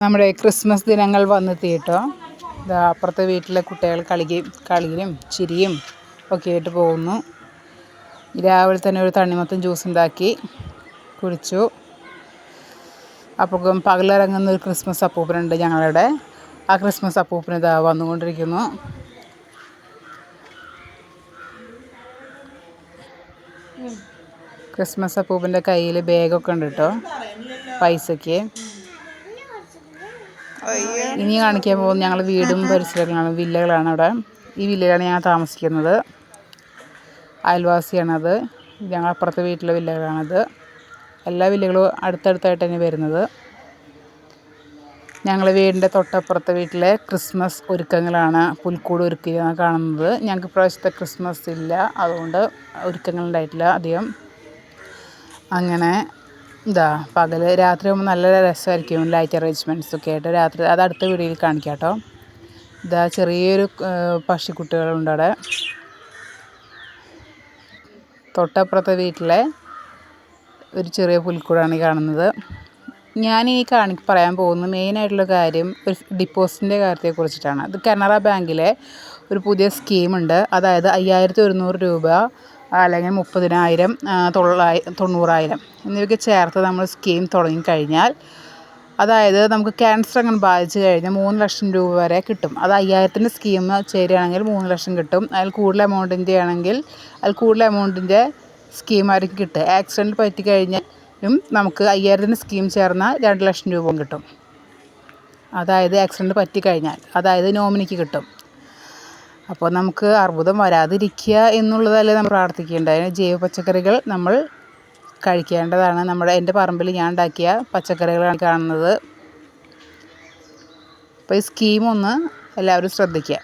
നമ്മുടെ ക്രിസ്മസ് ദിനങ്ങൾ വന്നെത്തിയിട്ടോ. ഇതാ അപ്പുറത്തെ വീട്ടിലെ കുട്ടികൾ കളിയും ചിരിയും ഒക്കെ ആയിട്ട് പോകുന്നു. രാവിലെ തന്നെ ഒരു തണ്ണിമത്തൻ ജ്യൂസ് ഉണ്ടാക്കി കുടിച്ചു. അപ്പം പകലിറങ്ങുന്ന ഒരു ക്രിസ്മസ് അപ്പൂപ്പനുണ്ട് ഞങ്ങളുടെ. ആ ക്രിസ്മസ് അപ്പൂപ്പന് ഇതാ വന്നുകൊണ്ടിരിക്കുന്നു. ക്രിസ്മസ് അപ്പൂപ്പൻ്റെ കയ്യിൽ ബാഗൊക്കെ ഉണ്ട് കേട്ടോ, പൈസയ്ക്ക്. ഇനി കാണിക്കാൻ പോകുന്നത് ഞങ്ങൾ വീടും പരിസരങ്ങളാണ്, വില്ലകളാണ് അവിടെ. ഈ വില്ലയിലാണ് ഞങ്ങൾ താമസിക്കുന്നത്. അയൽവാസിയാണത്. ഞങ്ങൾ അപ്പുറത്തെ വീട്ടിലെ വില്ലകളാണത്. എല്ലാ വില്ലകളും അടുത്തടുത്തായിട്ട് തന്നെ വരുന്നത്. ഞങ്ങൾ വീടിൻ്റെ തൊട്ടപ്പുറത്തെ വീട്ടിലെ ക്രിസ്മസ് ഒരുക്കങ്ങളാണ്, പുൽക്കൂട് ഒരുക്കുകയാണ് കാണുന്നത്. ഞങ്ങൾക്ക് ഇപ്രാവശ്യത്തെ ക്രിസ്മസ് ഇല്ല, അതുകൊണ്ട് ഒരുക്കങ്ങളുണ്ടായിട്ടില്ല അധികം. അങ്ങനെ രാത്രി ആകുമ്പോൾ നല്ല രസമായിരിക്കും, ലൈറ്റ് അറേഞ്ച്മെൻറ്റ്സ് ഒക്കെ ആയിട്ട്. രാത്രി അത് അടുത്ത വീഡിയോയിൽ കാണിക്കാം കേട്ടോ. ചെറിയൊരു പക്ഷിക്കുട്ടികളുണ്ട് അവിടെ. തൊട്ടപ്പുറത്തെ വീട്ടിലെ ഒരു ചെറിയ പുൽക്കൂടാണ് ഈ കാണുന്നത്. ഞാൻ ഈ പറയാൻ പോകുന്ന മെയിനായിട്ടുള്ള കാര്യം ഒരു ഡിപ്പോസിറ്റിൻ്റെ കാര്യത്തെക്കുറിച്ചിട്ടാണ്. ഇത് കാനറ ബാങ്കിലെ ഒരു പുതിയ സ്കീമുണ്ട്. അതായത് 5100 രൂപ അല്ലെങ്കിൽ 30,000, 90,000 എന്നിവയ്ക്ക് ചേർത്ത് നമ്മൾ സ്കീം തുടങ്ങിക്കഴിഞ്ഞാൽ, അതായത് നമുക്ക് ക്യാൻസർ അങ്ങനെ ബാധിച്ചു കഴിഞ്ഞാൽ 3 ലക്ഷം രൂപ വരെ കിട്ടും. അത് 5000-ൻ്റെ സ്കീം ചേരുകയാണെങ്കിൽ 3 ലക്ഷം കിട്ടും. അതിൽ കൂടുതൽ എമൗണ്ടിൻ്റെ ആണെങ്കിൽ കൂടുതൽ എമൗണ്ടിൻ്റെ സ്കീമായിരിക്കും കിട്ടുക. ആക്സിഡൻറ്റ് പറ്റിക്കഴിഞ്ഞാലും നമുക്ക് 5000-ൻ്റെ സ്കീം ചേർന്നാൽ 2 ലക്ഷം രൂപ കിട്ടും. അതായത് ആക്സിഡൻറ്റ് പറ്റിക്കഴിഞ്ഞാൽ, അതായത് നോമിനിക്ക് കിട്ടും. അപ്പോൾ നമുക്ക് അർബുദം വരാതിരിക്കുക എന്നുള്ളതല്ലേ നമ്മൾ പ്രാർത്ഥിക്കേണ്ടത്. അതിന് ജൈവ പച്ചക്കറികൾ നമ്മൾ കഴിക്കേണ്ടതാണ്. എൻ്റെ പറമ്പിൽ ഞാൻ ഉണ്ടാക്കിയ പച്ചക്കറികളാണ് കാണുന്നത്. അപ്പോൾ ഈ സ്കീമൊന്ന് എല്ലാവരും ശ്രദ്ധിക്കുക.